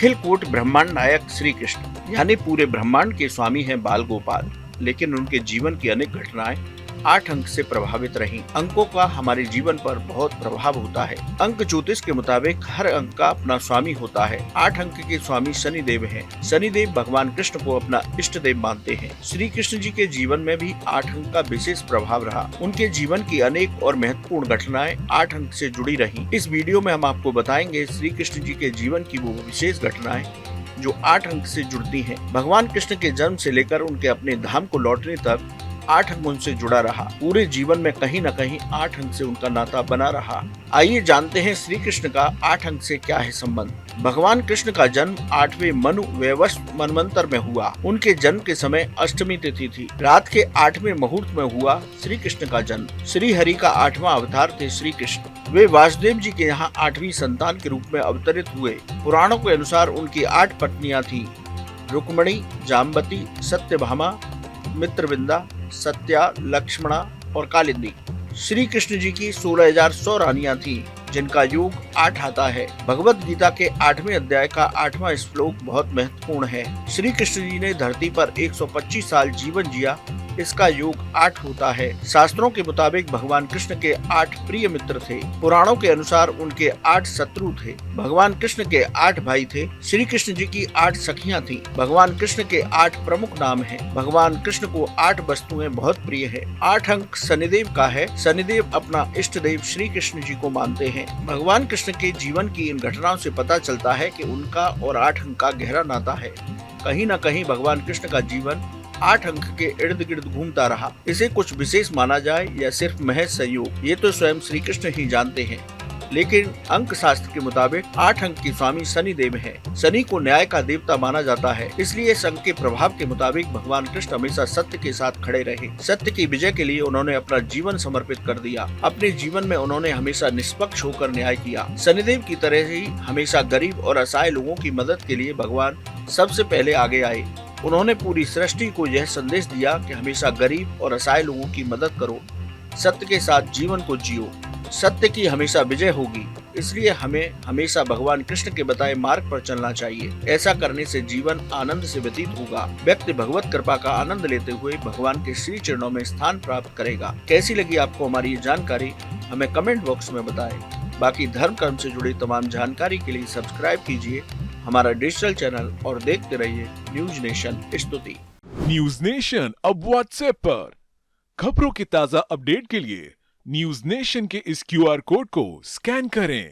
अखिल coat ब्रह्मांड नायक श्री कृष्ण यानी पूरे ब्रह्मांड के स्वामी हैं बाल गोपाल, लेकिन उनके जीवन की अनेक घटनाएं 8 अंक से प्रभावित रहीं। अंकों का हमारे जीवन पर बहुत प्रभाव होता है। अंक ज्योतिष के मुताबिक हर अंक का अपना स्वामी होता है। 8 अंक के स्वामी शनिदेव हैं। शनिदेव भगवान कृष्ण को अपना इष्ट देव मानते हैं। श्री कृष्ण जी के जीवन में भी 8 अंक का विशेष प्रभाव रहा। उनके जीवन की अनेक और महत्वपूर्ण घटनाएं 8 अंक से जुड़ी रही। इस वीडियो में हम आपको बताएंगे श्री कृष्ण जी के जीवन की वो विशेष घटनाएं जो 8 अंक से जुड़ती हैं। भगवान कृष्ण के जन्म से लेकर उनके अपने धाम को लौटने तक 8 अंक उनसे जुड़ा रहा। पूरे जीवन में कहीं न कहीं 8 अंक से उनका नाता बना रहा। आइए जानते हैं श्री कृष्ण का 8 अंक से क्या है संबंध। भगवान कृष्ण का जन्म 8वें मनु वैवस्वत मनवंतर में हुआ। उनके जन्म के समय अष्टमी तिथि थी। रात के 8वें मुहूर्त में हुआ श्री कृष्ण का जन्म। श्री हरि का 8वां अवतार थे श्री कृष्ण। वे वासुदेव जी के यहाँ 8वीं संतान के रूप में अवतरित हुए। पुराणों के अनुसार उनकी 8 पत्नियां थीं। रुक्मणी, जाम्बती, सत्यभामा, मित्रविंदा, सत्या, लक्ष्मणा और कालिंदी। श्री कृष्ण जी की 16,100 रानियां थीं, जिनका योग 8 आता है। भगवत गीता के 8वें अध्याय का 8वां श्लोक बहुत महत्वपूर्ण है। श्री कृष्ण जी ने धरती पर 125 साल जीवन जिया, इसका योग 8 होता है। शास्त्रों के मुताबिक भगवान कृष्ण के 8 प्रिय मित्र थे। पुराणों के अनुसार उनके 8 शत्रु थे। भगवान कृष्ण के 8 भाई थे। श्री कृष्ण जी की 8 सखियां थीं। भगवान कृष्ण के 8 प्रमुख नाम हैं। भगवान कृष्ण को 8 वस्तुएं बहुत प्रिय है। 8 अंक शनिदेव का है। शनिदेव अपना इष्ट देव श्री कृष्ण जी को मानते हैं। भगवान कृष्ण के जीवन की इन घटनाओं से पता चलता है कि उनका और 8 अंक का गहरा नाता है। कहीं न कहीं भगवान कृष्ण का जीवन 8 अंक के इर्द गिर्द घूमता रहा। इसे कुछ विशेष माना जाए या सिर्फ महज संयोग, ये तो स्वयं श्री कृष्ण ही जानते हैं। लेकिन अंक शास्त्र के मुताबिक 8 अंक के स्वामी शनि देव हैं। शनि को न्याय का देवता माना जाता है, इसलिए इस अंक के प्रभाव के मुताबिक भगवान कृष्ण हमेशा सत्य के साथ खड़े रहे। सत्य की विजय के लिए उन्होंने अपना जीवन समर्पित कर दिया। अपने जीवन में उन्होंने हमेशा निष्पक्ष होकर न्याय किया। शनिदेव की तरह ही हमेशा गरीब और असहाय लोगों की मदद के लिए भगवान सबसे पहले आगे आए। उन्होंने पूरी सृष्टि को यह संदेश दिया कि हमेशा गरीब और असहाय लोगों की मदद करो, सत्य के साथ जीवन को जियो, सत्य की हमेशा विजय होगी। इसलिए हमें हमेशा भगवान कृष्ण के बताए मार्ग पर चलना चाहिए। ऐसा करने से जीवन आनंद से व्यतीत होगा। व्यक्ति भगवत कृपा का आनंद लेते हुए भगवान के श्री चरणों में स्थान प्राप्त करेगा। कैसी लगी आपको हमारी ये जानकारी, हमें कमेंट बॉक्स में बताएं। बाकी धर्म कर्म से जुड़ी तमाम जानकारी के लिए सब्सक्राइब कीजिए हमारा डिजिटल चैनल और देखते रहिए न्यूज नेशन स्तुति। न्यूज नेशन अब व्हाट्सएप पर खबरों की ताजा अपडेट के लिए न्यूज नेशन के इस QR कोड को स्कैन करें।